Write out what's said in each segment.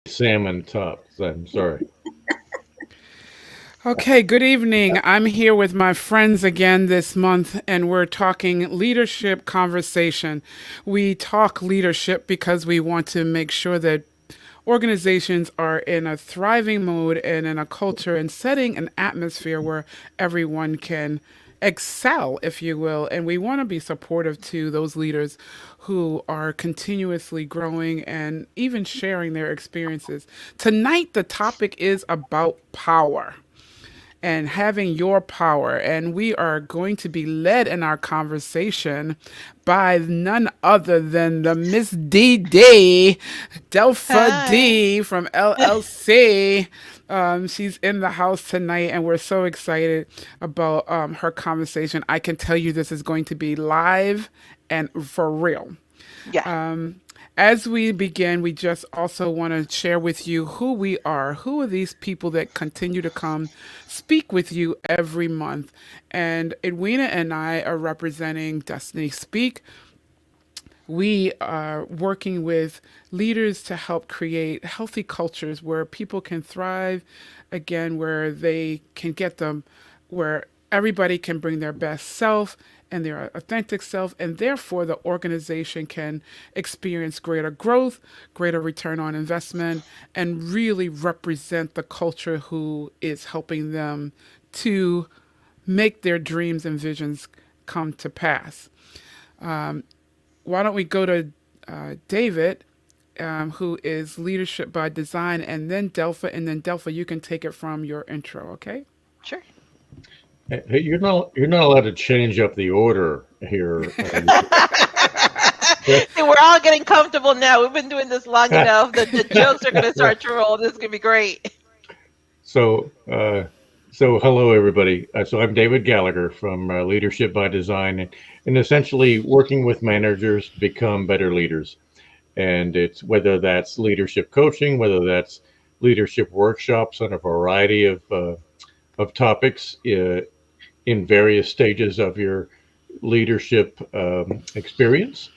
salmon tops. I'm sorry. Okay, good evening. I'm here with my friends again this month, and we're talking leadership conversation. We talk leadership because we want to make sure that organizations are in a thriving mode and in a culture and setting an atmosphere where everyone can excel, if you will. And we want to be supportive to those leaders who are continuously growing and even sharing their experiences. Tonight, the topic is about power and having your power. And we are going to be led in our conversation by none other than the Miss D D, Delpha Hi. D from LLC. She's in the house tonight, and we're so excited about her conversation. I can tell you this is going to be live and for real. Yeah. As we begin, we just also want to share with you who we are. Who are these people that continue to come speak with you every month? And Edwina and I are representing Destiny Speak. We are working with leaders to help create healthy cultures where people can thrive, again, where they can get them, where everybody can bring their best self and their authentic self, and therefore the organization can experience greater growth, greater return on investment, and really represent the culture who is helping them to make their dreams and visions come to pass. Why don't we go to David, who is Leadership by Design, and then Delpha, you can take it from your intro, okay? Sure. Hey, you're not allowed to change up the order here. See, we're all getting comfortable now. We've been doing this long enough that the jokes are going to start to roll. This is going to be great. so, uh, so hello everybody. So I'm David Gallagher from Leadership by Design, and essentially working with managers to become better leaders. And it's whether that's leadership coaching, whether that's leadership workshops on a variety of topics in various stages of your leadership experience,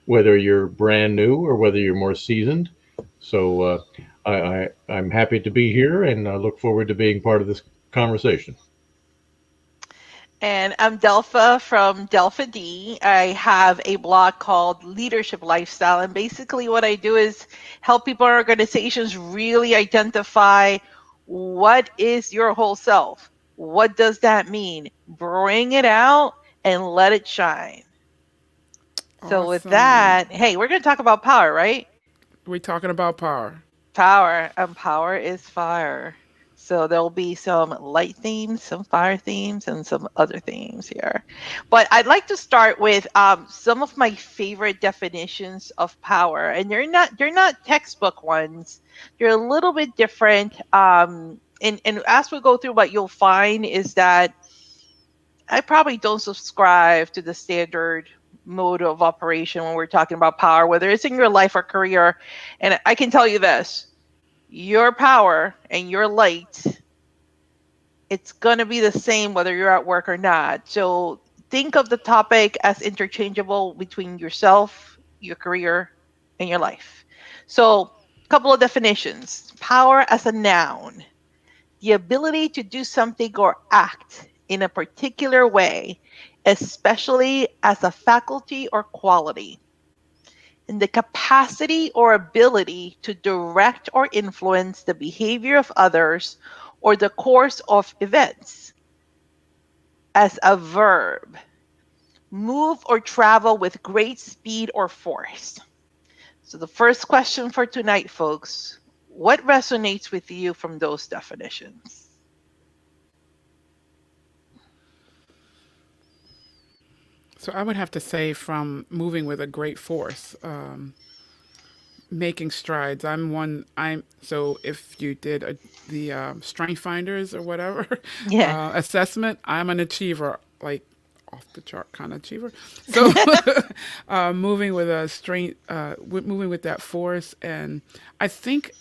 whether you're brand new or whether you're more seasoned. So I'm happy to be here and I look forward to being part of this conversation. And I'm Delpha from Delpha D. I have a blog called Leadership Lifestyle. And basically, what I do is help people and organizations really identify what is your whole self? What does that mean? Bring it out and let it shine. So, with Awesome. that, hey, we're going to talk about power, right? We're talking about power. Power, and power is fire. So there'll be some light themes, some fire themes, and some other themes here. But I'd like to start with some of my favorite definitions of power, and they're not textbook ones. They're a little bit different. And as we go through, what you'll find is that I probably don't subscribe to the standard mode of operation when we're talking about power, whether it's in your life or career. And I can tell you this, your power and your light, it's going to be the same whether you're at work or not. So think of the topic as interchangeable between yourself, your career, and your life. So, a couple of definitions. Power as a noun, the ability to do something or act in a particular way, especially as a faculty or quality, and the capacity or ability to direct or influence the behavior of others or the course of events. As a verb, move or travel with great speed or force. So, the first question for tonight, folks, what resonates with you from those definitions? So I would have to say from moving with a great force, making strides. I'm so if you did the strength finders or whatever Yeah. assessment, I'm an achiever, like off the chart kind of achiever. So moving with a strength, moving with that force, and I think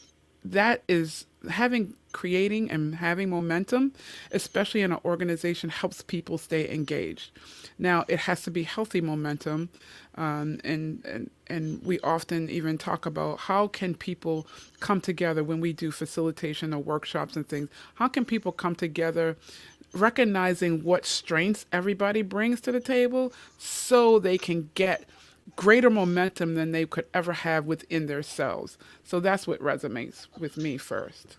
that is having. creating and having momentum, especially in an organization, helps people stay engaged. Now, it has to be healthy momentum, and we often even talk about how can people come together when we do facilitation or workshops and things. How can people come together recognizing what strengths everybody brings to the table so they can get greater momentum than they could ever have within themselves. So that's what resonates with me first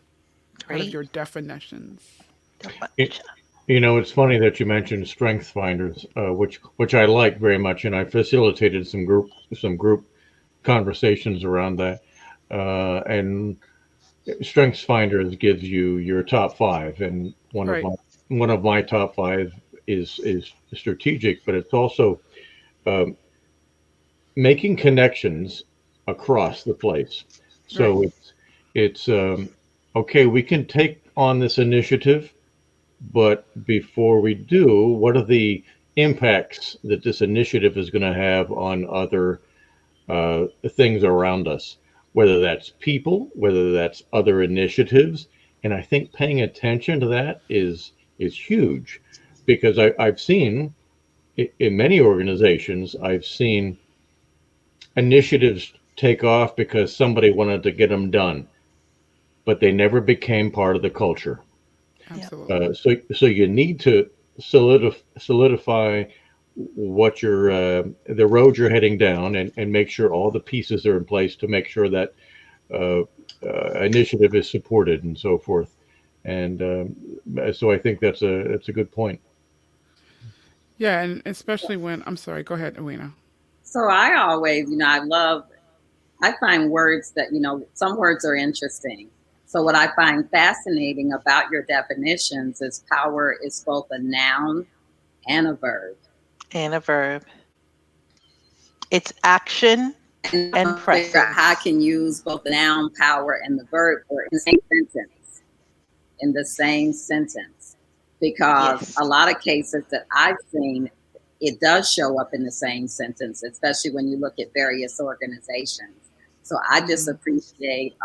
out of Great your definitions. It, definition. it's funny that you mentioned strength finders, which I like very much, and I facilitated some group conversations around that. And strengths finders gives you your top five, and Right. one of my top five is strategic, but it's also um, making connections across the place. Right. So it's okay. We can take on this initiative, but before we do, what are the impacts that this initiative is going to have on other things around us, whether that's people, whether that's other initiatives. And I think paying attention to that is huge because I've seen in many organizations, I've seen initiatives take off because somebody wanted to get them done, but they never became part of the culture. Yeah. Absolutely. So you need to solidify what your the road you're heading down, and make sure all the pieces are in place to make sure that uh, initiative is supported and so forth. And so I think that's a good point. Yeah, and especially when I'm sorry, go ahead, Awena. So I always, I find words that, some words are interesting. So what I find fascinating about your definitions is power is both a noun and a verb. And a verb. It's action And I'm and trying to figure out how I presence. can use both the noun, power, and the verb or in the same sentence. In the same sentence. Because Yes. a lot of cases that I've seen, it does show up in the same sentence, especially when you look at various organizations. So I just Mm-hmm. appreciate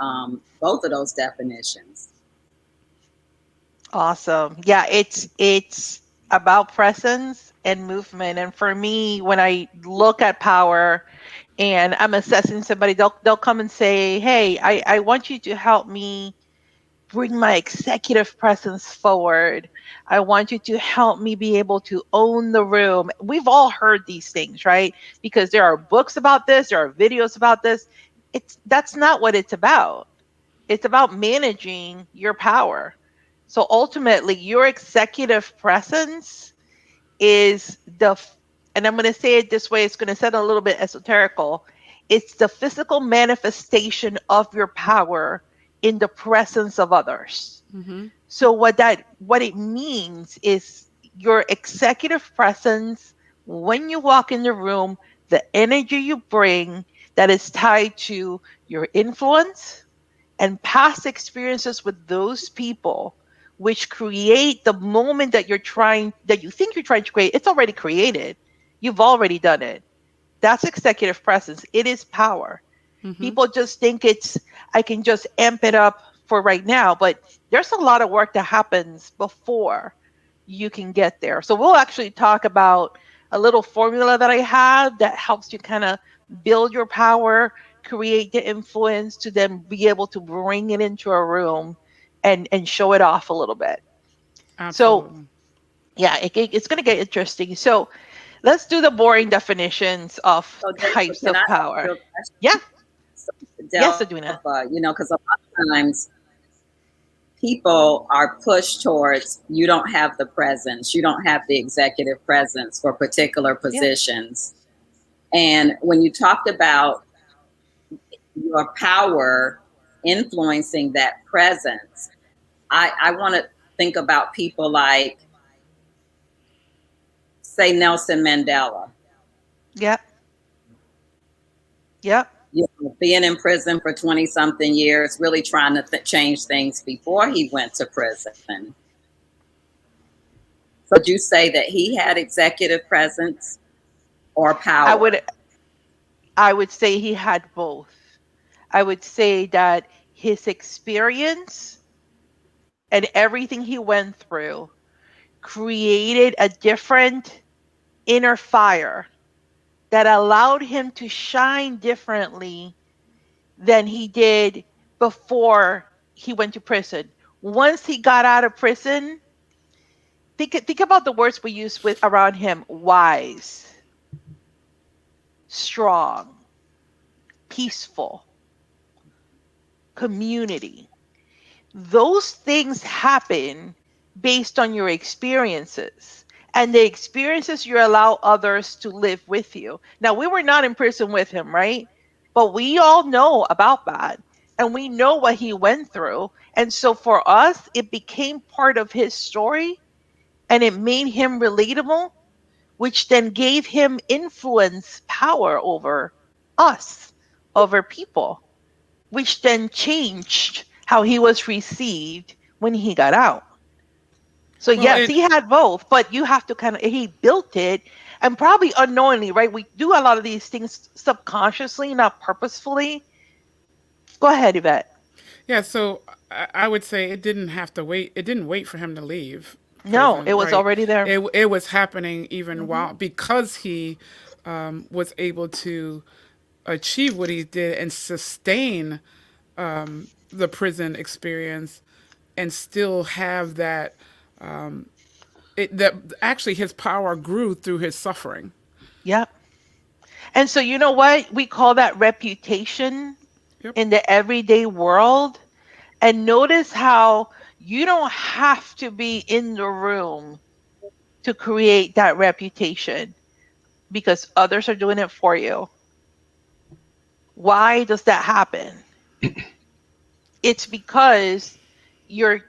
both of those definitions. Awesome. Yeah, it's about presence and movement. And for me, when I look at power and I'm assessing somebody, they'll come and say, "Hey, I want you to help me bring my executive presence forward. I want you to help me be able to own the room." We've all heard these things, right? Because there are books about this, there are videos about this. That's not what it's about. It's about managing your power. So ultimately, your executive presence is and I'm going to say it this way, it's going to sound a little bit esoterical. It's the physical manifestation of your power in the presence of others. Mm-hmm. So what it means is your executive presence when you walk in the room, the energy you bring that is tied to your influence and past experiences with those people, which create the moment that you think you're trying to create. It's already created. You've already done it. That's executive presence. It is power. Mm-hmm. People just think I can just amp it up for right now, but there's a lot of work that happens before you can get there. So we'll actually talk about a little formula that I have that helps you kind of build your power, create the influence to then be able to bring it into a room and show it off a little bit. So Absolutely. yeah, it's going to get interesting. So let's do the boring definitions of So, Jennifer, types can I of ask power. you a Yeah. question? So, Yes, delve, Aduna. because a lot of times people are pushed towards you don't have the presence, you don't have the executive presence for particular Yeah. positions. And when you talked about your power influencing that presence, I want to think about people like, say, Nelson Mandela, Yep. Yep. being in prison for 20 something years, really trying to change things before he went to prison. So, would you say that he had executive presence or I power? would I would say he had both. I would say that his experience and everything he went through created a different inner fire that allowed him to shine differently than he did before he went to prison. Once he got out of prison, think about the words we use with around him: wise, strong, peaceful, community. Those things happen based on your experiences and the experiences you allow others to live with you. Now, we were not in prison with him, right? But we all know about that and we know what he went through. And so for us, it became part of his story and it made him relatable, which then gave him influence, power over us, over people, which then changed how he was received when he got out. So Well, yes, it he had both, but you have to kind of he built it and probably unknowingly, right? We do a lot of these things subconsciously, not purposefully. Go ahead, Yvette. yeah. So I would say it didn't have to wait. It didn't wait for him to leave No, it prison, was right? already there. It was happening even Hmm. while because he was able to achieve what he did and sustain the prison experience and still have that that actually his power grew through his suffering. Yep. And so you know what? We call that reputation Yep. in the everyday world. And notice how you don't have to be in the room to create that reputation because others are doing it for you. Why does that happen? It's because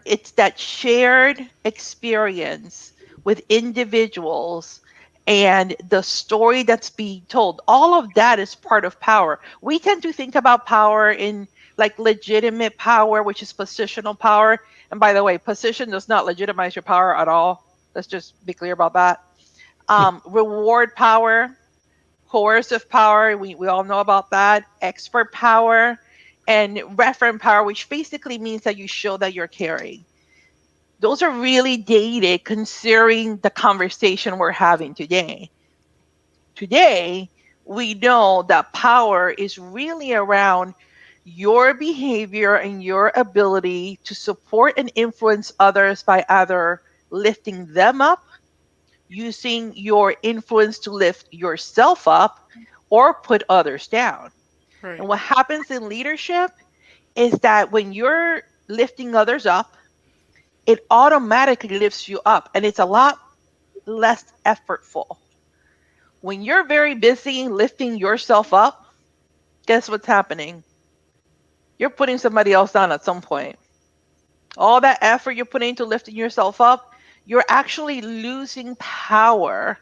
it's that shared experience with individuals and the story that's being told. All of that is part of power. We tend to think about power in like legitimate power, which is positional power. And by the way, position does not legitimize your power at all. Let's just be clear about that. Reward power, coercive power, we all know about that, expert power, and referent power, which basically means that you show that you're caring. Those are really dated considering the conversation we're having today. Today, we know that power is really around your behavior and your ability to support and influence others by either lifting them up, using your influence to lift yourself up, or put others down. And Right. what happens in leadership is that when you're lifting others up, it automatically lifts you up and it's a lot less effortful. When you're very busy lifting yourself up, guess what's happening? You're putting somebody else down at some point. All that effort you're putting into lifting yourself up, you're actually losing power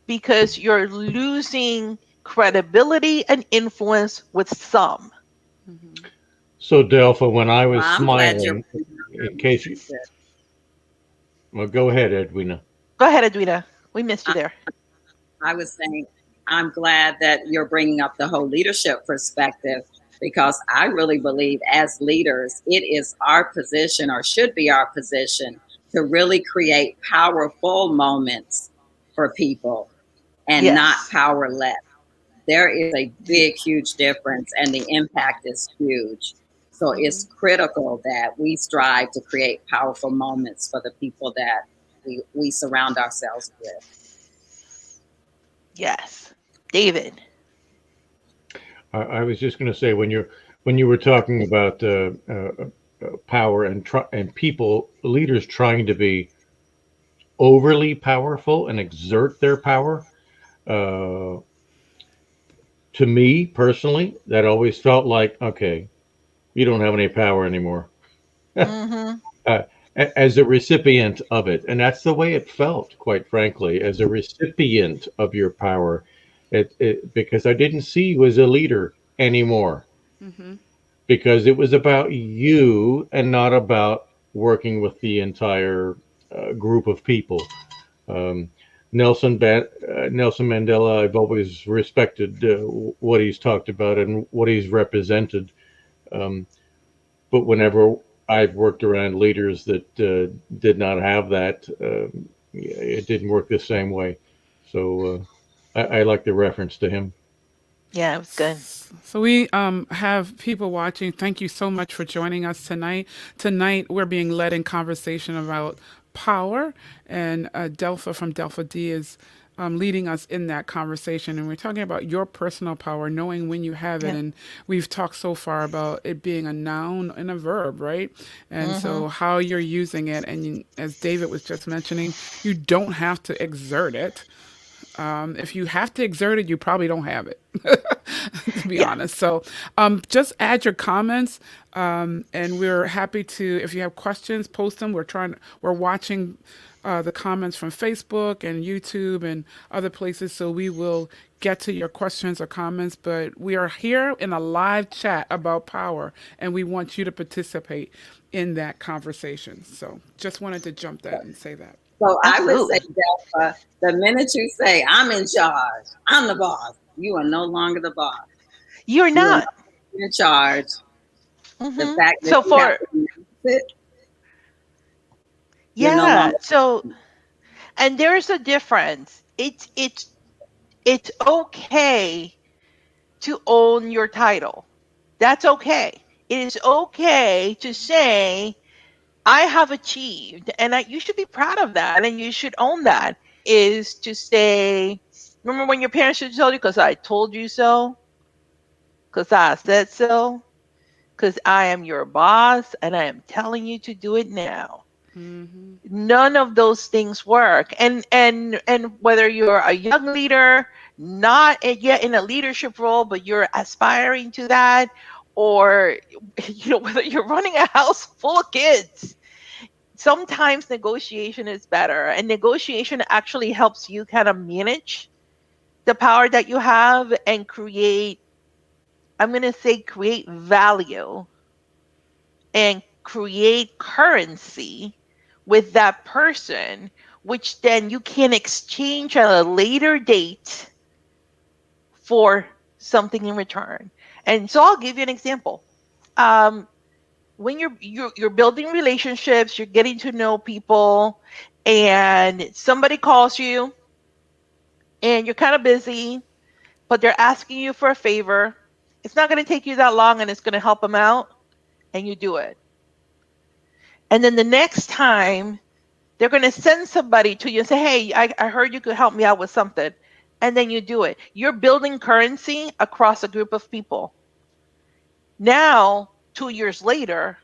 because you're losing credibility and influence with some. Hmm. So, Delpha, when I Well, was I'm glad you're smiling, bringing up in the case you, leadership. well, go ahead, Edwina. Go ahead, Edwina. We missed you I, there. I was saying, I'm glad that you're bringing up the whole leadership perspective because I really believe as leaders, it is our position or should be our position to really create powerful moments for people and not Yes. powerless. There is a big, huge difference, and the impact is huge. So Hmm. it's critical that we strive to create powerful moments for the people that we surround ourselves with. Yes. David. I was just going to say when you were talking about power and and people leaders trying to be overly powerful and exert their power. Uh, to me personally, that always felt like okay, you don't have any power anymore. Mm-hmm. uh, as a recipient of it. And that's the way it felt, quite frankly, as a recipient of your power. Because I didn't see you as a leader anymore, Hmm. because it was about you and not about working with the entire group of people. Um, Nelson Mandela, I've always respected what he's talked about and what he's represented. Um, but whenever I've worked around leaders that did not have that. It didn't work the same way. So I like the reference to him. Yeah, it was good. So we have people watching. Thank you so much for joining us tonight. Tonight we're being led in conversation about power, and Delpha from Delpha D is leading us in that conversation. And we're talking about your personal power, knowing when you have it. Yeah. And we've talked so far about it being a noun and a verb, right? And Mm-hmm. so how you're using it, and as David was just mentioning, you don't have to exert it. If you have to exert it, you probably don't have it, to be Yeah. honest. So just add your comments, and we're happy to. If you have questions, post them. We're watching the comments from Facebook and YouTube and other places, so we will get to your questions or comments. But we are here in a live chat about power, and we want you to participate in that conversation. So just wanted to jump that and say that. So I would say, Absolutely. Delpha, the minute you say, I'm in charge, I'm the boss, you are no longer the boss. You're You are not. not in charge. The Mm-hmm. fact that So you have for to announce it, you're no yeah. longer. So and there's a difference. It's okay to own your title. That's okay. It is okay to say I have achieved, and you should be proud of that, and you should own that. Is to say, remember when your parents should tell you, "Because I told you so, because I said so, because I am your boss, and I am telling you to do it now." Mm-hmm. None of those things work, and whether you're a young leader, not yet in a leadership role, but you're aspiring to that, or whether you're running a house full of kids, sometimes negotiation is better, and negotiation actually helps you kind of manage the power that you have and create, I'm going to say, create value and create currency with that person, which then you can exchange at a later date for something in return. And so I'll give you an example. Um, when you're building relationships, you're getting to know people, and somebody calls you, and you're kind of busy, but they're asking you for a favor. It's not going to take you that long, and it's going to help them out, and you do it. And then the next time they're going to send somebody to you and say, hey, I heard you could help me out with something. And then you do it. You're building currency across a group of people. Now, 2 years later,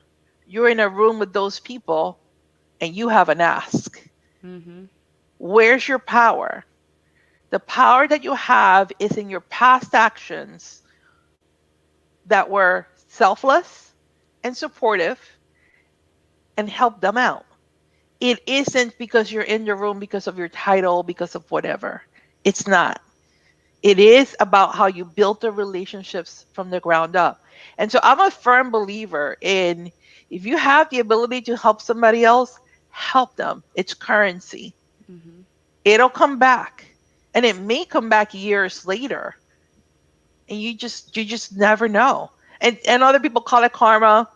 you're in a room with those people and you have an ask. Mm-hmm. Where's your power? The power that you have is in your past actions that were selfless and supportive and help them out. It isn't because you're in the room because of your title, because of whatever. It's not. It is about how you built the relationships from the ground up. And so I'm a firm believer in, if you have the ability to help somebody else, help them. It's currency. Mm-hmm. It'll come back. And it may come back years later. And you just never know. And other people call it karma.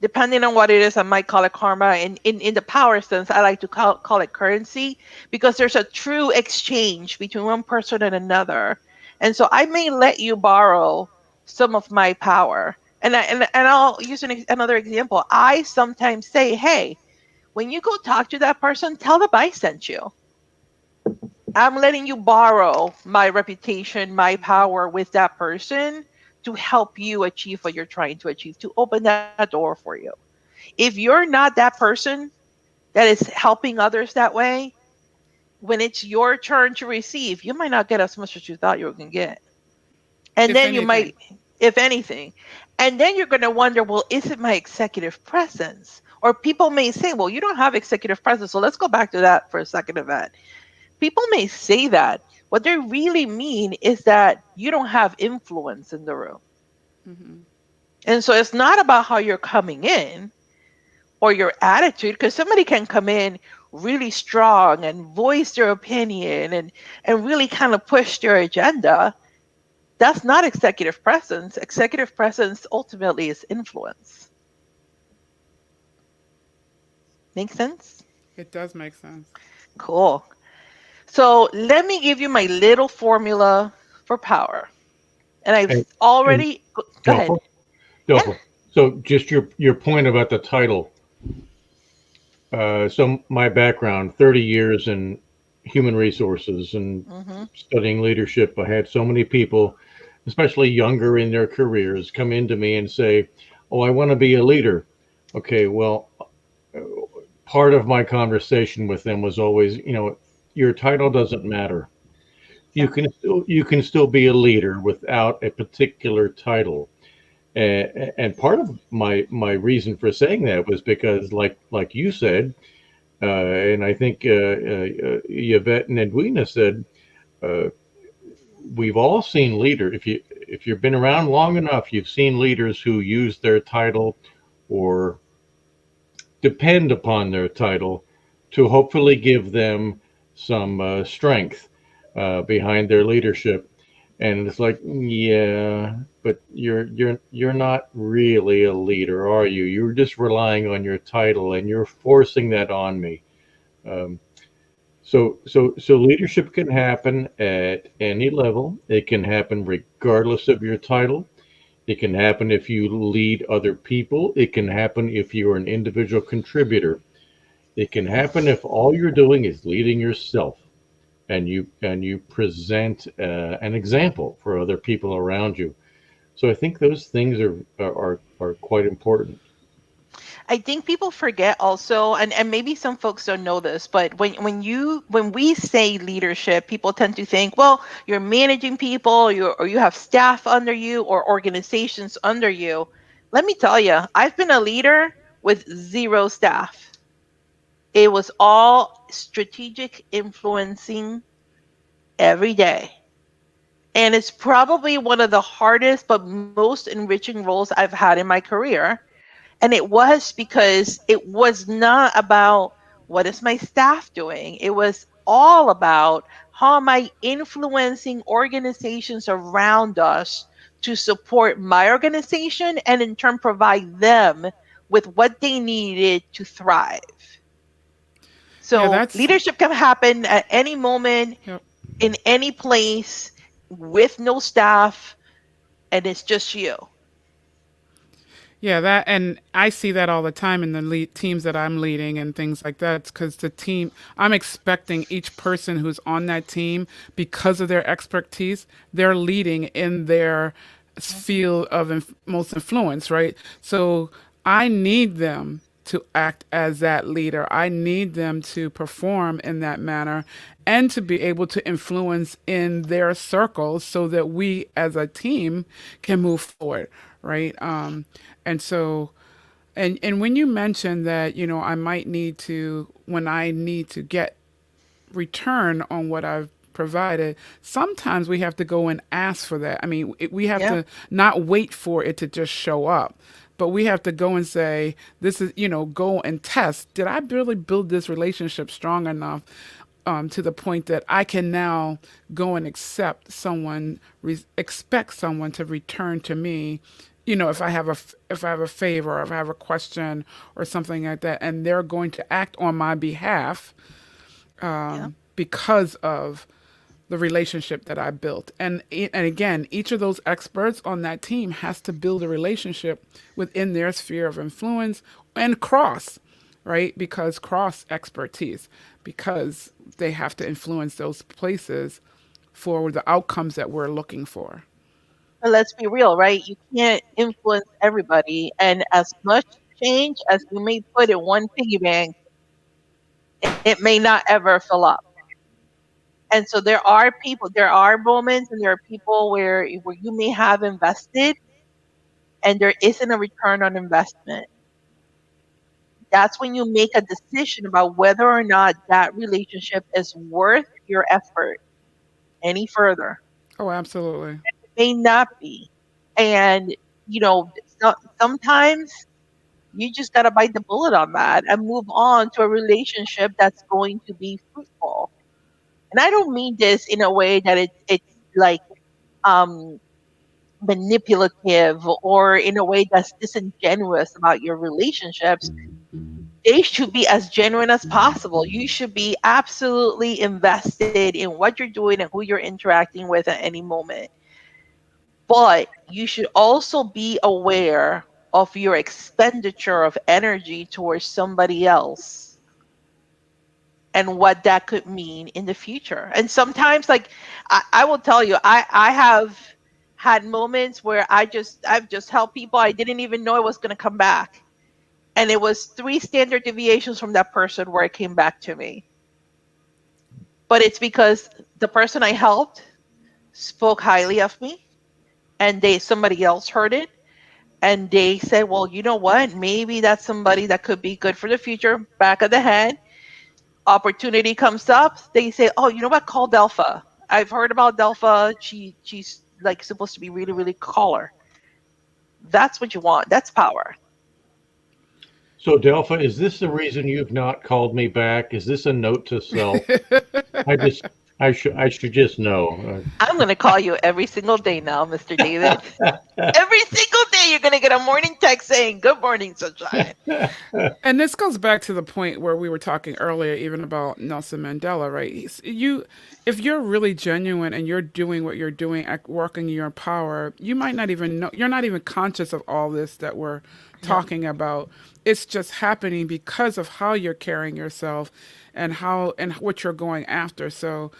Depending on what it is, I might call it karma. In the power sense, I like to call it currency, because there's a true exchange between one person and another. And so I may let you borrow some of my power. And I'll use another example. I sometimes say, hey, when you go talk to that person, tell them I sent you. I'm letting you borrow my reputation, my power with that person to help you achieve what you're trying to achieve, to open that door for you. If you're not that person that is helping others that way, when it's your turn to receive, you might not get as much as you thought you were going to get. And If then you anything. might, if anything, and then you're going to wonder, well, is it my executive presence? Or people may say, well, you don't have executive presence. So let's go back to that for a second, Yvette. People may say that. What they really mean is that you don't have influence in the room. Mm-hmm. And so it's not about how you're coming in or your attitude, because somebody can come in really strong and voice their opinion and really kind of push their agenda. That's not executive presence. Executive presence ultimately is influence. Make sense? It does make sense. Cool. So let me give you my little formula for power. And I've And already, go ahead. helpful, Yeah. helpful. So just your point about the title. So my background, 30 years in human resources and Hmm. studying leadership. I had so many people, especially younger in their careers, come into me and say, "Oh, I want to be a leader." Okay, well, part of my conversation with them was always, your title doesn't matter. Yeah. You can still be a leader without a particular title. And part of my reason for saying that was because, like you said, and I think Yvette and Edwina said, uh, we've all seen leaders. If you've been around long enough, you've seen leaders who use their title or depend upon their title to hopefully give them some strength behind their leadership. And it's like, yeah, but you're not really a leader, are you? You're just relying on your title, and you're forcing that on me. Um, so leadership can happen at any level. It can happen regardless of your title. It can happen if you lead other people. It can happen if you're an individual contributor. It can happen if all you're doing is leading yourself, and you present an example for other people around you. So I think those things are quite important. I think people forget also, and maybe some folks don't know this, but when we say leadership, people tend to think, well, you're managing people, or you have staff under you or organizations under you. Let me tell you, I've been a leader with zero staff. It was all strategic influencing every day. And it's probably one of the hardest but most enriching roles I've had in my career. And it was because it was not about what is my staff doing. It was all about how am I influencing organizations around us to support my organization and in turn provide them with what they needed to thrive. Yeah, So that's leadership can happen at any moment, yep. in any place, with no staff, and it's just you. Yeah, that and I see that all the time in the teams that I'm leading and things like that. Because the team, I'm expecting each person who's on that team, because of their expertise, they're leading in their Mhm. field of most influence, right? So I need them to act as that leader. I need them to perform in that manner and to be able to influence in their circles so that we as a team can move forward, right? And so and when you mentioned that, I might need to when I need to get return on what I've provided, sometimes we have to go and ask for that. I mean, we have Yeah. to not wait for it to just show up, but we have to go and say, this is, go and test. Did I really build this relationship strong enough to the point that I can now go and expect someone to return to me, if I have if I have a favor, or if I have a question or something like that, and they're going to act on my behalf Yeah. because of the relationship that I built. And again, each of those experts on that team has to build a relationship within their sphere of influence and cross, right? Because cross expertise, because they have to influence those places for the outcomes that we're looking for. But let's be real, right? You can't influence everybody. And as much change as you may put in one piggy bank, it may not ever fill up. And so there are moments and there are people where you may have invested and there isn't a return on investment. That's when you make a decision about whether or not that relationship is worth your effort any further. Oh, absolutely. It may not be. And, sometimes you just got to bite the bullet on that and move on to a relationship that's going to be fruitful. And I don't mean this in a way that it's like um, manipulative or in a way that's disingenuous about your relationships. they should be as genuine as possible. You should be absolutely invested in what you're doing and who you're interacting with at any moment. But you should also be aware of your expenditure of energy towards somebody else and what that could mean in the future. And sometimes, like, I will tell you, I have had moments where I've just helped people I didn't even know I was going to come back, and it was three standard deviations from that person where it came back to me. But it's because the person I helped spoke highly of me, and they somebody else heard it, and they said, well, you know what, maybe that's somebody that could be good for the future. Back of the head, opportunity comes up, they say, oh, you know what, call Delpha. I've heard about Delpha. She's like supposed to be really, really caller. That's what you want. That's power. So, Delpha, is this the reason you've not called me back? Is this a note to self? I just, I should just know. I'm going to call you every single day now, Mr. David. Every single day you're going to get a morning text saying, good morning, sunshine. And this goes back to the point where we were talking earlier, even about Nelson Mandela, right? If you're really genuine and you're doing what you're doing, working your power, you might not even know. You're not even conscious of all this that we're Yep. talking about. It's just happening because of how you're carrying yourself, and how and what you're going after. So,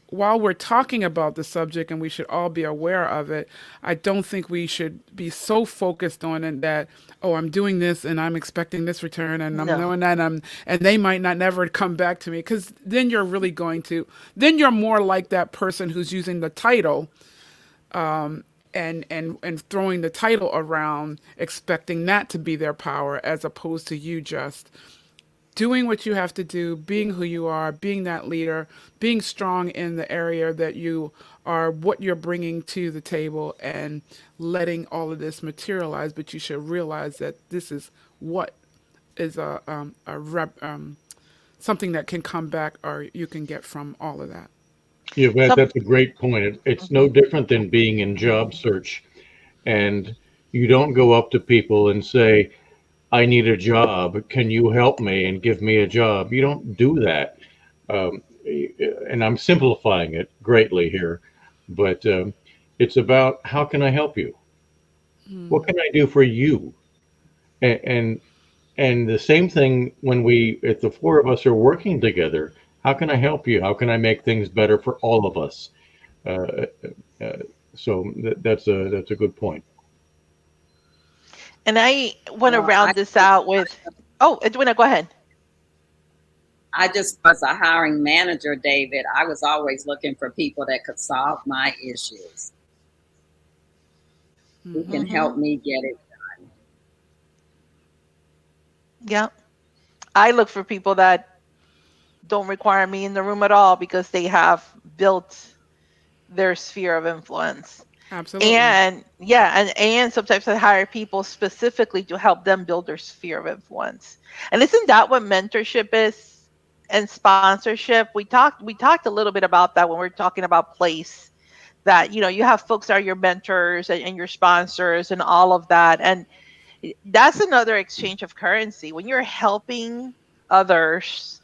while we're talking about the subject and we should all be aware of it, I don't think we should be so focused on it that, oh, I'm doing this and I'm expecting this return and I'm No. knowing that and they might not never come back to me, because then you're really going to, then you're more like that person who's using the title and throwing the title around, expecting that to be their power, as opposed to you just doing what you have to do, being who you are, being that leader, being strong in the area that you are, what you're bringing to the table, and letting all of this materialize. But you should realize that this is what is something that can come back or you can get from all of that. Yeah, Some. that's a great point. It's no Mhm. different than being in job search, and you don't go up to people and say, I need a job. Can you help me and give me a job? You don't do that. Um, and I'm simplifying it greatly here, but it's about how can I help you? What can I do for you? And, and and the same thing when if the four of us are working together, how can I help you? How can I make things better for all of us? Uh, uh, that's a good point. And I want to Well, round this out with, oh, Edwina, go ahead. I just was a hiring manager, David. I was always looking for people that could solve my issues, who can Hmm. help me get it. Yeah. I look for people that don't require me in the room at all because they have built their sphere of influence. Absolutely. And yeah, and sometimes I hire people specifically to help them build their sphere of influence. And isn't that what mentorship is and sponsorship? We talked a little bit about that when we are talking about place, that you have folks that are your mentors and your sponsors and all of that. And that's another exchange of currency when you're helping others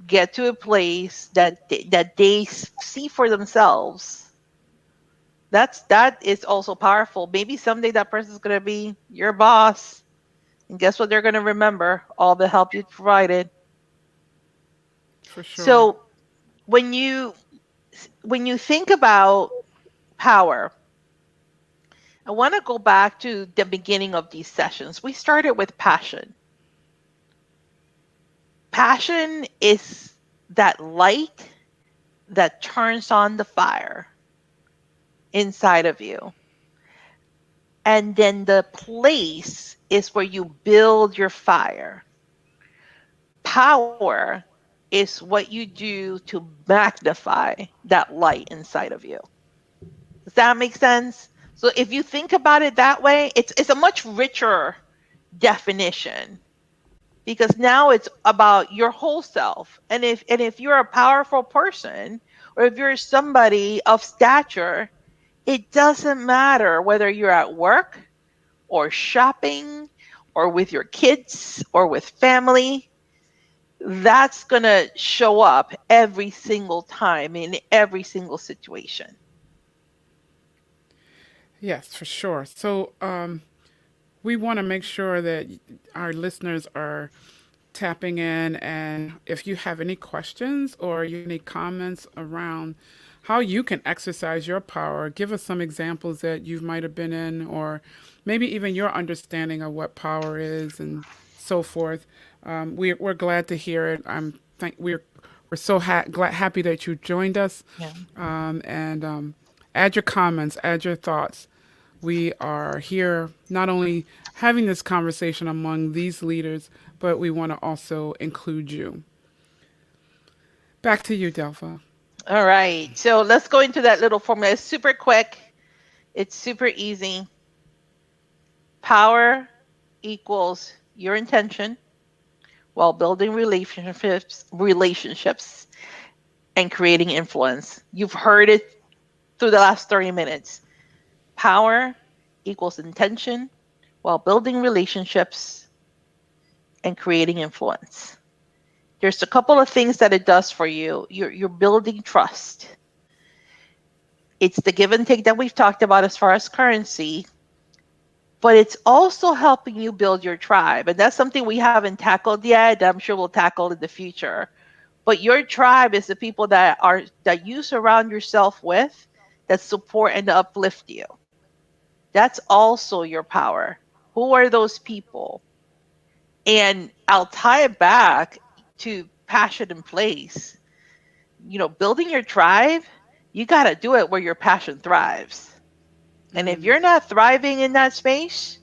get to a place that they see for themselves. That is also powerful. Maybe someday that person's going to be your boss, and guess what, they're going to remember all the help you provided. For sure. So when you when you think about power, I want to go back to the beginning of these sessions. We started with passion. Passion is that light that turns on the fire inside of you. And then the place is where you build your fire. Power is what you do to magnify that light inside of you. Does that make sense? So if you think about it that way, it's a much richer definition, because now it's about your whole self. And if you're a powerful person, or if you're somebody of stature, it doesn't matter whether you're at work or shopping or with your kids or with family, that's going to show up every single time in every single situation. Yes, for sure. So, we want to make sure that our listeners are tapping in. And if you have any questions or you have any comments around how you can exercise your power, give us some examples that you might have been in, or maybe even your understanding of what power is and so forth. We're glad to hear it. We're so happy that you joined us, Yeah. and add your comments, add your thoughts. We are here not only having this conversation among these leaders, but we want to also include you. Back to you, Delpha. All right. So let's go into that little formula. It's super quick, it's super easy. Power equals your intention while building relationships and creating influence. You've heard it through the last 30 minutes. Power equals intention while building relationships and creating influence. There's a couple of things that it does for you. You're building trust. It's the give and take that we've talked about as far as currency, but it's also helping you build your tribe. And that's something we haven't tackled yet. That I'm sure we'll tackle in the future. But your tribe is the people that you surround yourself with, that support and uplift you. That's also your power. Who are those people? And I'll tie it back to passion and place. Building your tribe, you got to do it where your passion thrives. And if Mm, you're not thriving in that space,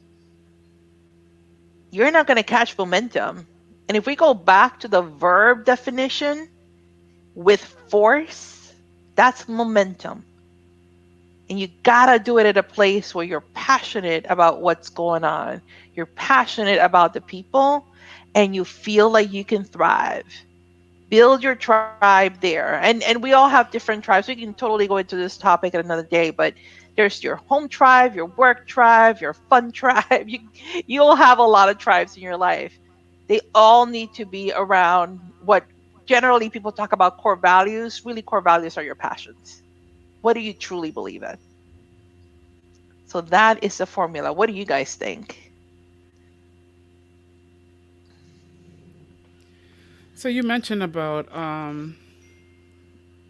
you're not going to catch momentum. And if we go back to the verb definition with force, that's momentum. And you got to do it at a place where you're passionate about what's going on. You're passionate about the people and you feel like you can thrive. Build your tribe there. And we all have different tribes. We can totally go into this topic at another day, but there's your home tribe, your work tribe, your fun tribe. You'll have a lot of tribes in your life. They all need to be around what generally people talk about core values. Really, core values are your passions. What do you truly believe in? So that is the formula. What do you guys think? so you mentioned about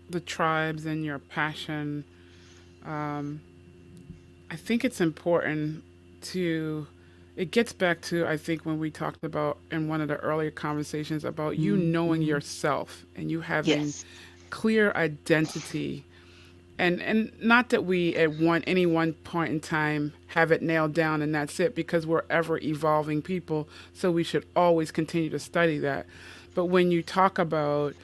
the tribes and your passion. Um, I think it's important to. It gets back to, I think, when we talked about in one of the earlier conversations about you knowing yourself and you having Yes. clear identity, and not that we at any one point in time have it nailed down and that's it, because we're ever evolving people, so we should always continue to study that. But when you talk about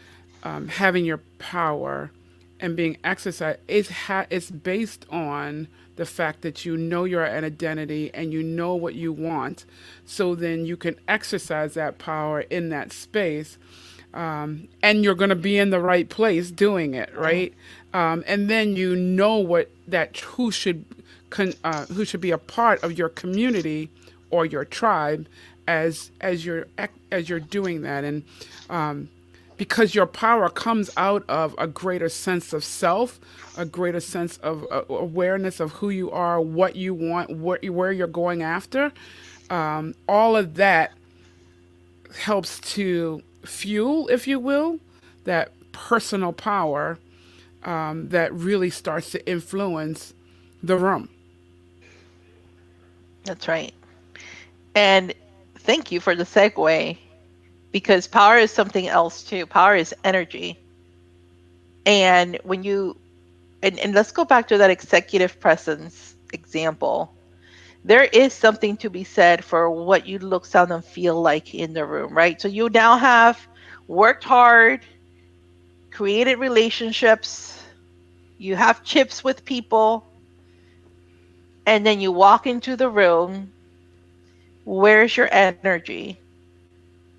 having your power and being exercised, it's based on the fact that you know your identity and you know what you want, so then you can exercise that power in that space, and you're going to be in the right place doing it, right? And then you know what that who should be a part of your community or your tribe as you're doing that, and um, because your power comes out of a greater sense of self, a greater sense of awareness of who you are, what you want, where you're going after. All of that helps to fuel, if you will, that personal power that really starts to influence the room. That's right. And thank you for the segue because power is something else too. Power is energy. And and let's go back to that executive presence example. There is something to be said for what you look, sound, and feel like in the room, right? So you now have worked hard, created relationships, you have chips with people, and then you walk into the room. Where's your energy?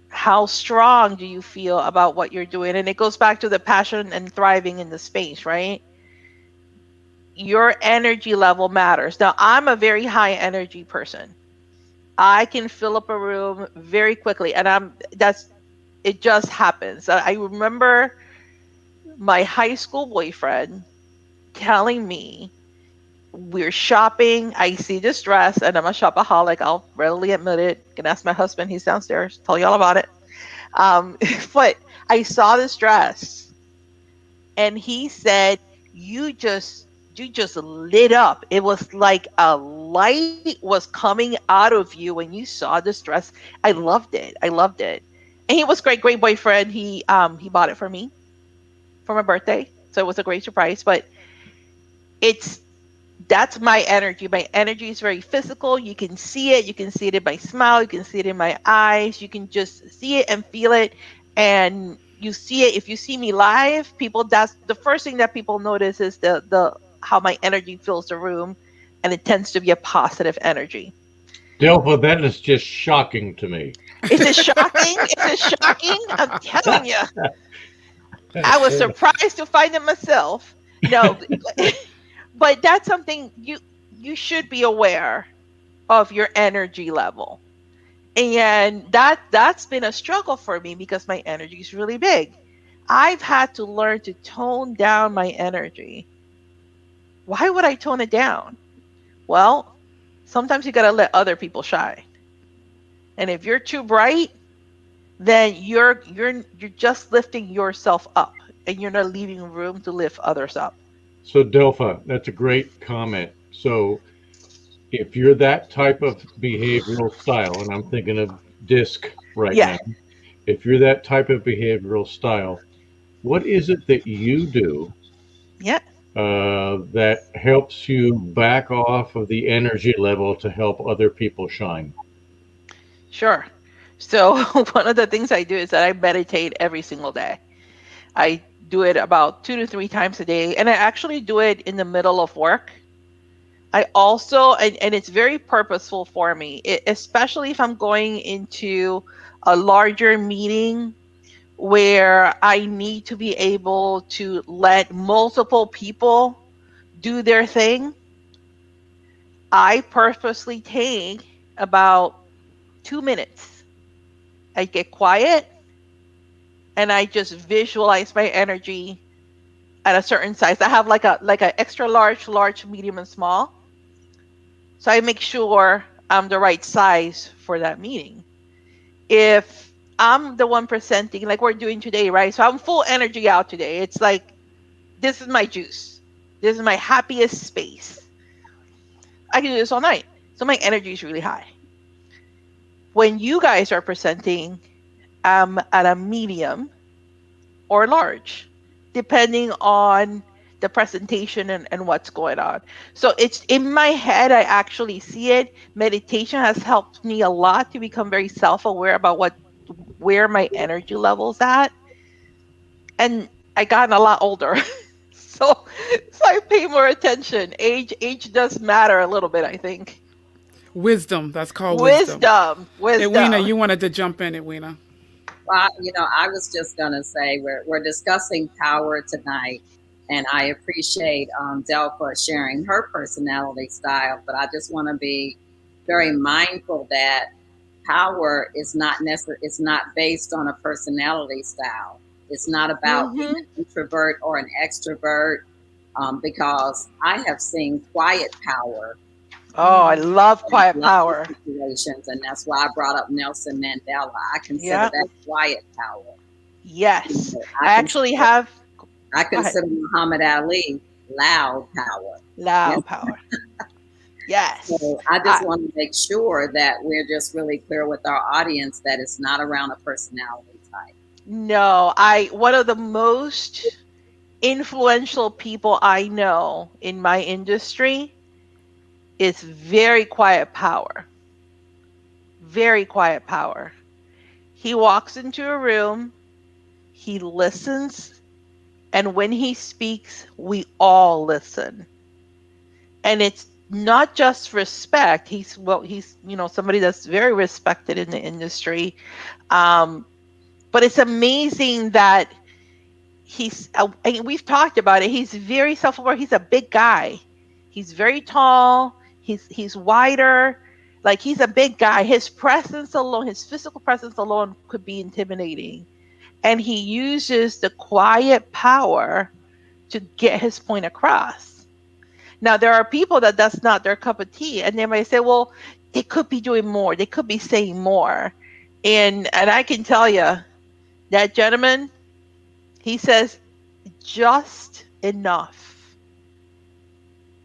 How strong do you feel about what you're doing? And it goes back to the passion and thriving in the space, right? Your energy level matters. Now, I'm a very high energy person. I can fill up a room very quickly, and that's it. Just happens. I remember my high school boyfriend telling me we're shopping. I see this dress, and I'm a shopaholic. I'll readily admit it. You can ask my husband; he's downstairs. Tell you all about it. Um, but I saw this dress, and he said, you just lit up. It was like a light was coming out of you when you saw this dress. I loved it. I loved it. And he was great boyfriend. He bought it for me for my birthday. So it was a great surprise. But it's that's my energy. My energy is very physical. You can see it. You can see it in my smile. You can see it in my eyes. You can just see it and feel it. And you see it. If you see me live, people, that's the first thing that people notice is the how my energy fills the room, and it tends to be a positive energy. Delpha, that is just shocking to me. Is it shocking? Is it shocking? I'm telling you, I was surprised to find it myself. No, but that's something you should be aware of your energy level. And that's been a struggle for me because my energy is really big. I've had to learn to tone down my energy. Why would I tone it down? Well, sometimes you got to let other people shine. And if you're too bright, then you're just lifting yourself up, and you're not leaving room to lift others up. So, Delpha, that's a great comment. So, if you're that type of behavioral style, and I'm thinking of DISC right Yeah. now, if you're that type of behavioral style, what is it that you do Yeah. that helps you back off of the energy level to help other people shine? Sure. So one of the things I do is that I meditate every single day. I do it about 2 to 3 times a day, and I actually do it in the middle of work. I also, and it's very purposeful for me, especially if I'm going into a larger meeting where I need to be able to let multiple people do their thing. I purposely take about 2 minutes. I get quiet and I just visualize my energy at a certain size. I have like a extra large, large, medium, and small. So I make sure I'm the right size for that meeting. If I'm the one presenting, like we're doing today, right? So I'm full energy out today. It's like this is my juice. This is my happiest space. I can do this all night. So my energy is really high. When you guys are presenting, I'm at a medium or large, depending on the presentation and what's going on. So it's in my head, I actually see it. Meditation has helped me a lot to become very self-aware about where my energy levels at. And I gotten a lot older. So I pay more attention. Age does matter a little bit, I think. Wisdom. That's called wisdom. Wisdom, Edwina, wisdom. you wanted to jump in, Edwina. Well, I was just gonna say we're discussing power tonight, and I appreciate Delpha sharing her personality style. But I just want to be very mindful that power is not it's not based on a personality style. It's not about being Hmm. an introvert or an extrovert, because I have seen quiet power Oh, I love in quiet a lot of power. situations, and that's why I brought up Nelson Mandela. I consider Yeah. that quiet power. Yes. I I actually consider have. I Go ahead. consider Muhammad Ali loud power. Yes. Loud power. Yes. So I just I, want to make sure that we're just really clear with our audience that it's not around a personality type. no, one of the most influential people I know in my industry is very quiet power. Very quiet power. He walks into a room, he listens, and when he speaks, we all listen. And it's not just respect. He's somebody that's very respected in the industry. Um, but it's amazing that and we've talked about it. He's very self-aware. He's a big guy. He's very tall. He's wider. Like he's a big guy. His presence alone, his physical presence alone could be intimidating. And he uses the quiet power to get his point across. Now there are people that that's not their cup of tea, and they might say, "Well, they could be doing more. They could be saying more." And I can tell you that gentleman, he says just enough.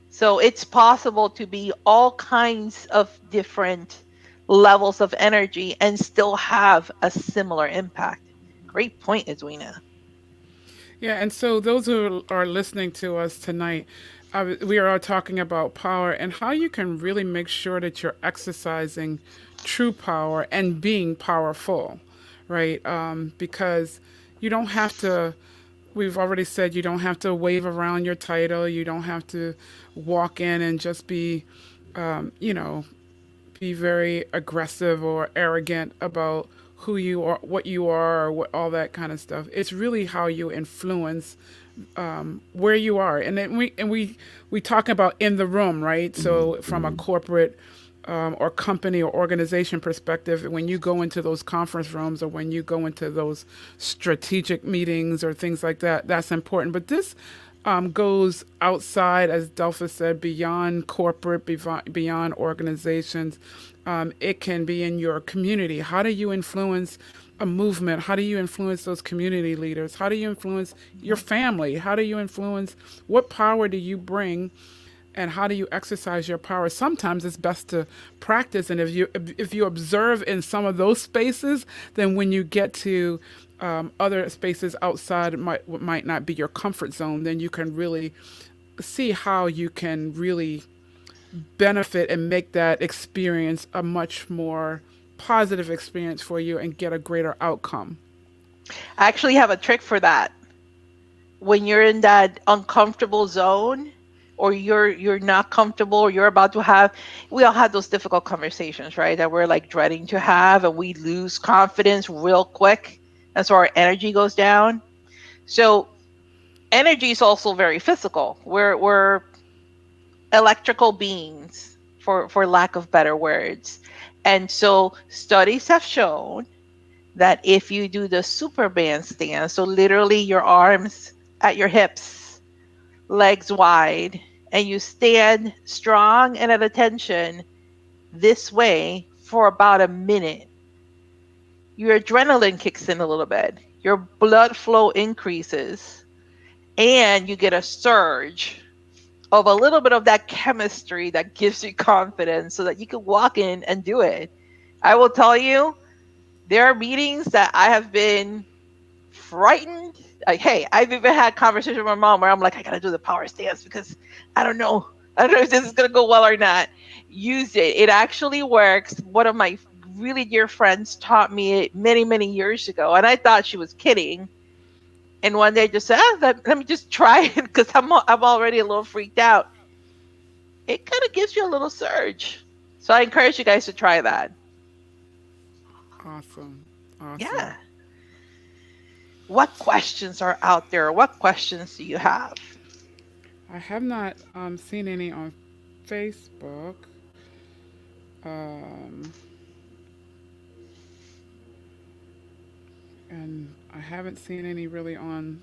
So it's possible to be all kinds of different levels of energy and still have a similar impact. Great point, Edwina. Yeah, and so those who are listening to us tonight, we are talking about power and how you can really make sure that you're exercising true power and being powerful, right? Because you don't have to. We've already said you don't have to wave around your title. You don't have to walk in and just be, you know, be very aggressive or arrogant about who you are, what you are, or what, all that kind of stuff. It's really how you influence where you are, and then we talk about in the room, right? So from a corporate or company or organization perspective, when you go into those conference rooms or when you go into those strategic meetings or things like that, that's important. But this goes outside, as Delpha said, beyond corporate, beyond organizations. It can be in your community. How do you influence a movement? How do you influence those community leaders? How do you influence your family? How do you influence, what power do you bring, and how do you exercise your power? Sometimes it's best to practice, and if you observe in some of those spaces, then when you get to other spaces outside might not be your comfort zone, then you can really see how you can really benefit and make that experience a much more positive experience for you and get a greater outcome. I actually have a trick for that. When you're in that uncomfortable zone, or you're not comfortable, or you're about to have, we all have those difficult conversations, right, that we're like dreading to have, and we lose confidence real quick, and so our energy goes down. So energy is also very physical. We're electrical beings, for lack of better words. And so studies have shown that if you do the Superman stance, so literally your arms at your hips, legs wide, and you stand strong and at attention this way for about a minute, your adrenaline kicks in a little bit, your blood flow increases, and you get a surge of a little bit of that chemistry that gives you confidence so that you can walk in and do it. I will tell you, there are meetings that I have been frightened. Like, hey, I've even had conversations with my mom where I'm like, I gotta do the power stance because I don't know. I don't know if this is gonna go well or not. Use it. It actually works. One of my really dear friends taught me it many, many years ago, and I thought she was kidding. And one day, just said, let me just try it because I'm already a little freaked out. It kind of gives you a little surge. So I encourage you guys to try that. Awesome. Awesome. Yeah. What questions are out there? What questions do you have? I have not seen any on Facebook. Um, and I haven't seen any really on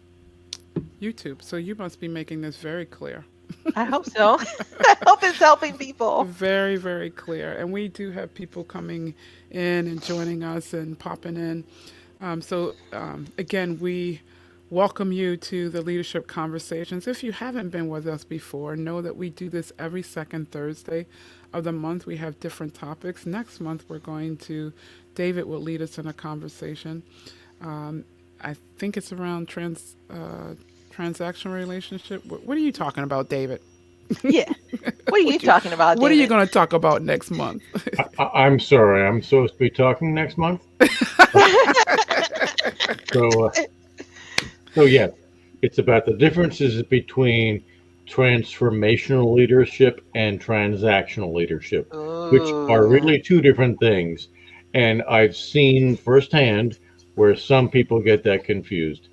YouTube. So you must be making this very clear. I hope so. I hope it's helping people. Very, very clear. And we do have people coming in and joining us and popping in. Again, we welcome you to the Leadership Conversations. If you haven't been with us before, know that we do this every second Thursday of the month. We have different topics. Next month, we're going to, David will lead us in a conversation. Um, I think it's around transactional relationship. What are you talking about, David? Yeah. What are you what you talking about, What are you David? going to talk about next month? I'm sorry, I'm supposed to be talking next month. So, so yes, it's about the differences between transformational leadership and transactional leadership, which are Ooh. really two different things. And I've seen firsthand where some people get that confused,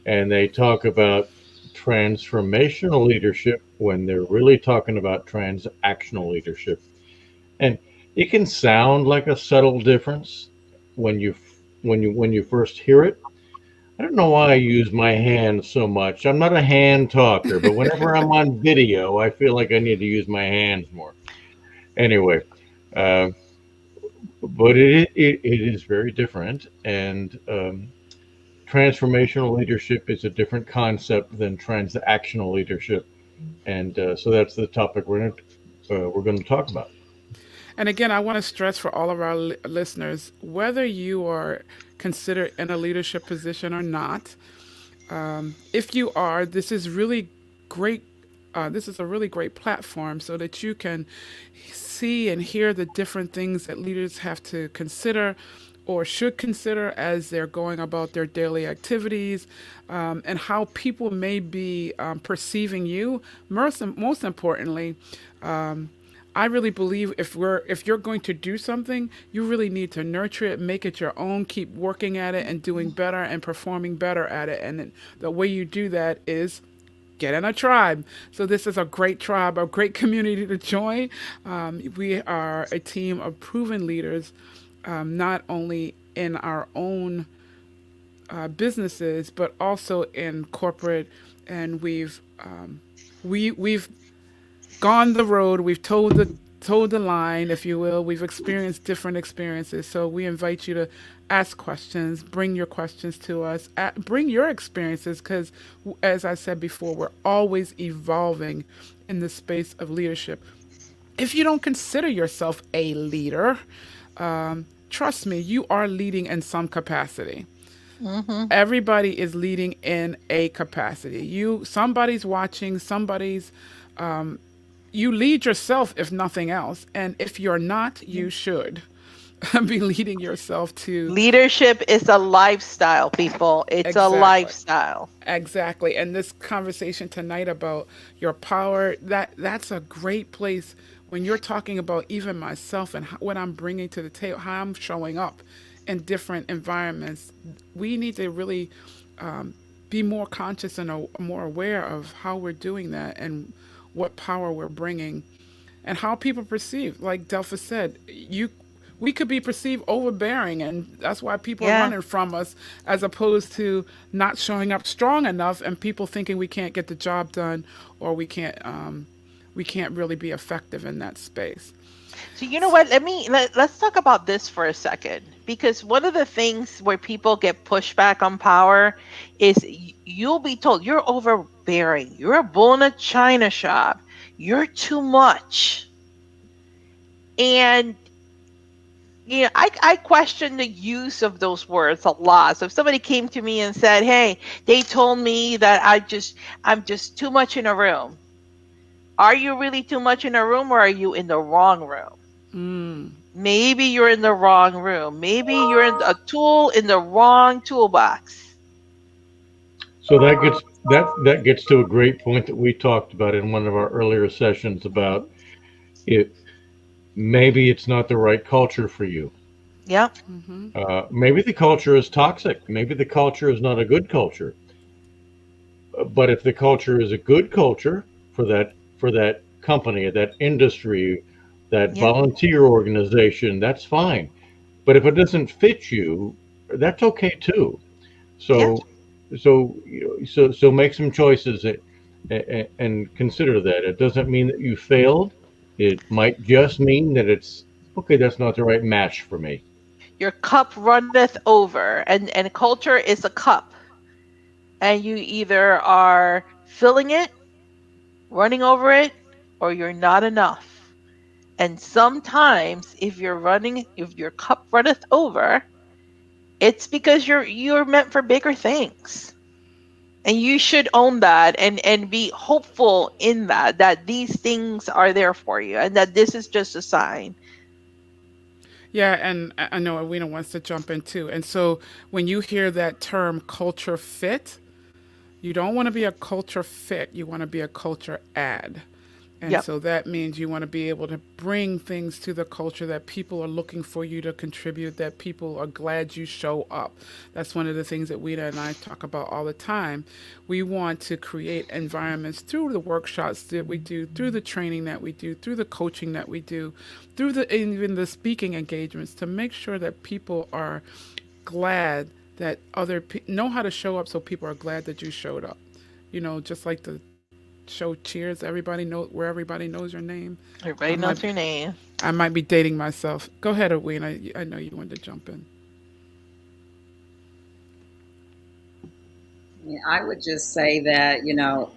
and they talk about transformational leadership when they're really talking about transactional leadership. And It can sound like a subtle difference when you first hear it. I don't know why I use my hands so much. I'm not a hand talker, but whenever I'm on video, I feel like I need to use my hands more. Anyway, uh, but it is very different, and transformational leadership is a different concept than transactional leadership, and so that's the topic we're going to talk about. And again, I want to stress for all of our listeners, whether you are considered in a leadership position or not, if you are, this is really great. This is a really great platform so that you can see and hear the different things that leaders have to consider or should consider as they're going about their daily activities, and how people may be perceiving you. Most importantly, I really believe if you're going to do something, you really need to nurture it, make it your own, keep working at it and doing better and performing better at it. And the way you do that is get in a tribe. So this is a great tribe, a great community to join. We are a team of proven leaders, not only in our own businesses, but also in corporate. And we've gone the road. We've told the line, if you will. We've experienced different experiences. So we invite you to ask questions, bring your questions to us, bring your experiences, because as I said before, we're always evolving in the space of leadership. If you don't consider yourself a leader, trust me, you are leading in some capacity. Mm-hmm. Everybody is leading in a capacity. Somebody's watching, somebody's you lead yourself if nothing else. And if you're not, you should be leading yourself to Leadership is a lifestyle, people. It's a exactly. lifestyle. Exactly. And this conversation tonight about your power, that's a great place when you're talking about even myself and what I'm bringing to the table, how I'm showing up in different environments. We need to really be more conscious and more aware of how we're doing that and what power we're bringing and how people perceive. Like Delpha said, we could be perceived overbearing, and that's why people are Yeah. running from us, as opposed to not showing up strong enough, and people thinking we can't get the job done, or we can't really be effective in that space. So you know what? Let's talk about this for a second, because one of the things where people get pushback on power is you'll be told you're overbearing, you're a bull in a china shop, you're too much. And I question the use of those words a lot. So if somebody came to me and said, "Hey, they told me that I'm just too much in a room." Are you really too much in a room, or are you in the wrong room? Mm. Maybe you're in the wrong room. Maybe you're a tool in the wrong toolbox. So that gets to a great point that we talked about in one of our earlier sessions Hmm. about it. Maybe it's not the right culture for you. Yep. Mm-hmm. Maybe the culture is toxic. Maybe the culture is not a good culture. But if the culture is a good culture for that company, that industry, that Yeah. volunteer organization, that's fine. But if it doesn't fit you, that's okay too. Yeah. So so make some choices and consider that. It doesn't mean that you failed. It might just mean that it's okay. That's not the right match for me. Your cup runneth over, and culture is a cup, and you either are filling it, running over it, or you're not enough. And sometimes if your cup runneth over, it's because you're meant for bigger things. And you should own that, and be hopeful in that these things are there for you, and that this is just a sign. Yeah, and I know Awena wants to jump in too. And so when you hear that term culture fit, you don't want to be a culture fit, you want to be a culture add. And Yep. so that means you want to be able to bring things to the culture that people are looking for you to contribute, that people are glad you show up. That's one of the things that Wita and I talk about all the time. We want to create environments through the workshops that we do, through the training that we do, through the coaching that we do, through the even the speaking engagements to make sure that people are glad that know how to show up so people are glad that you showed up. Just like the show Cheers, everybody knows your name. I Everybody might knows your name. I might be dating myself. Go ahead, Edwin. I know you wanted to jump in. Yeah, I would just say that,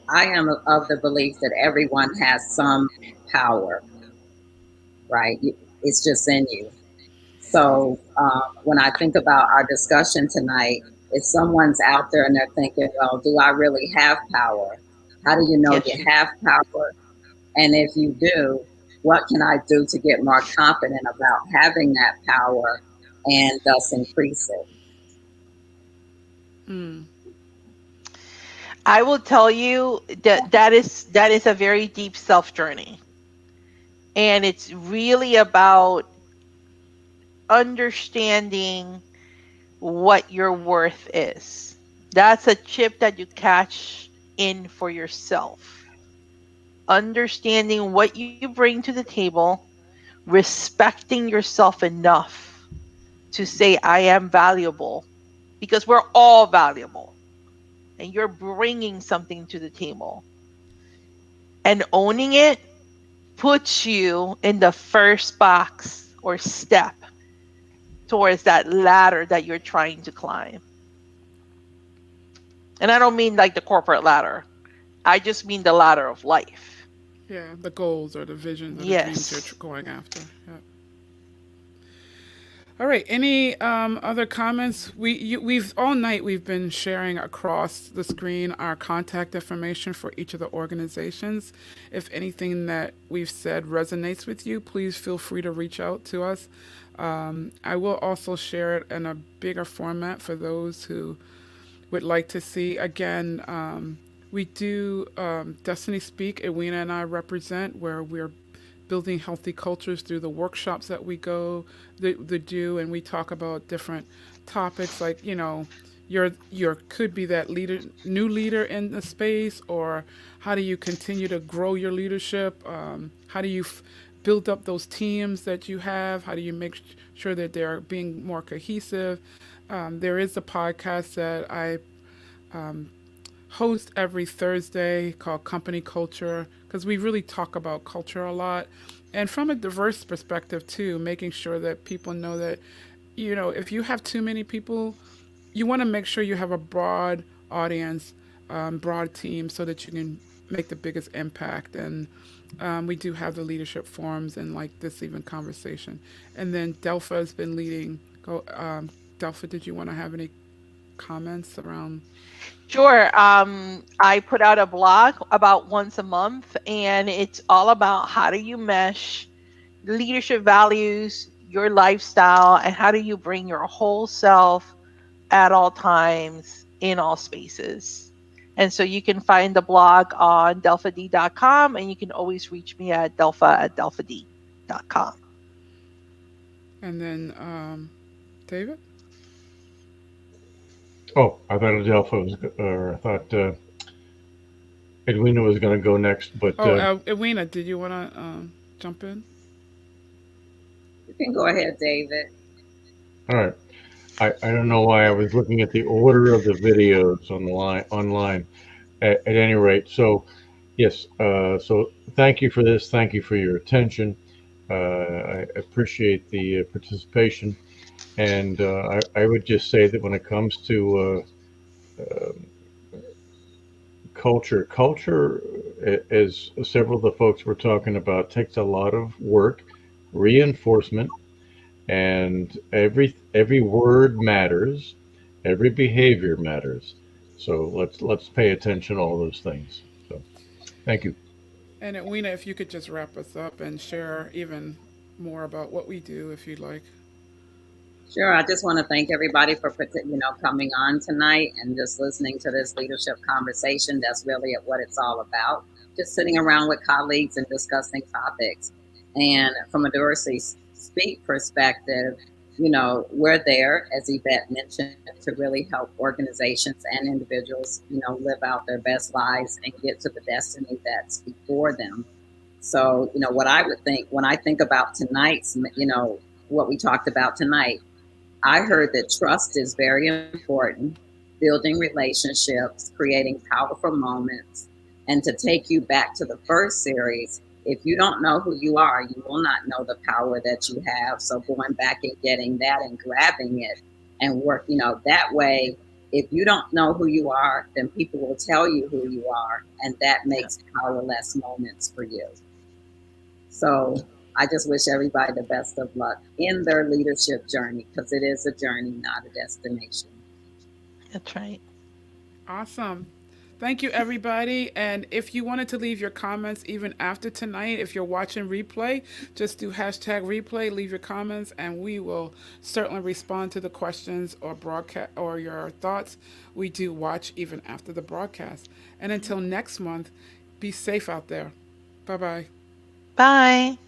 I am of the belief that everyone has some power, right? It's just in you. So when I think about our discussion tonight, if someone's out there and they're thinking, well, do I really have power? How do you know Yes, you you. have power? And if you do, what can I do to get more confident about having that power and thus increase it? Mm, I will tell you that that is a very deep self journey, and it's really about understanding what your worth is. That's a chip that you catch in for yourself. Understanding what you bring to the table, respecting yourself enough to say, I am valuable, because we're all valuable and you're bringing something to the table. And owning it puts you in the first box or step towards that ladder that you're trying to climb. And I don't mean like the corporate ladder, I just mean the ladder of life. yeah, the goals or the visions or the dreams you're Yes. going after. Yeah. All right. Any other comments? We've all night we've been sharing across the screen our contact information for each of the organizations. If anything that we've said resonates with you, please feel free to reach out to us. I will also share it in a bigger format for those who would like to see. Again, we do Destiny Speak, Edwina and I represent, where we're building healthy cultures through the workshops that we go the do, and we talk about different topics like your could be that new leader in the space, or how do you continue to grow your leadership? How do you build up those teams that you have? How do you make sure that they're being more cohesive? There is a podcast that I host every Thursday called Company Culture, because we really talk about culture a lot. And from a diverse perspective, too, making sure that people know that, if you have too many people, you want to make sure you have a broad audience, broad team, so that you can make the biggest impact. And we do have the leadership forums and like this even conversation. And then Delpha has been leading. Delpha, did you want to have any comments around? Sure. I put out a blog about once a month, and it's all about how do you mesh leadership values, your lifestyle, and how do you bring your whole self at all times in all spaces. And so you can find the blog on delphad.com, and you can always reach me at delpha@delphad.com. And then David? Oh, I thought Adelpha was, or I thought Edwina was going to go next, but Oh, Edwina, did you want to jump in? You can go ahead, David. all right. I don't know why I was looking at the order of the videos on the line online. At any rate, so yes, so thank you for this. Thank you for your attention. I appreciate the participation, and I would just say that when it comes to culture, as several of the folks were talking about, takes a lot of work, reinforcement, and every word matters, every behavior matters. So let's pay attention to all those things. So thank you. And Edwina, if you could just wrap us up and share even more about what we do, if you'd like. Sure. I just want to thank everybody for coming on tonight and just listening to this leadership conversation. That's really what it's all about. just sitting around with colleagues and discussing topics. And from a diversity speak perspective, we're there, as Yvette mentioned, to really help organizations and individuals, live out their best lives and get to the destiny that's before them. So, what I would think when I think about tonight's, what we talked about tonight, I heard that trust is very important, building relationships, creating powerful moments. And to take you back to the first series, if you don't know who you are, you will not know the power that you have. So going back and getting that and grabbing it and work, that way, if you don't know who you are, then people will tell you who you are, and that Yeah. makes powerless moments for you. So I just wish everybody the best of luck in their leadership journey because it is a journey, not a destination. That's right. Awesome. Thank you, everybody. And if you wanted to leave your comments even after tonight, if you're watching replay, just do hashtag replay, leave your comments, and we will certainly respond to the questions or broadcast or your thoughts. We do watch even after the broadcast. And until next month, be safe out there. Bye bye. Bye.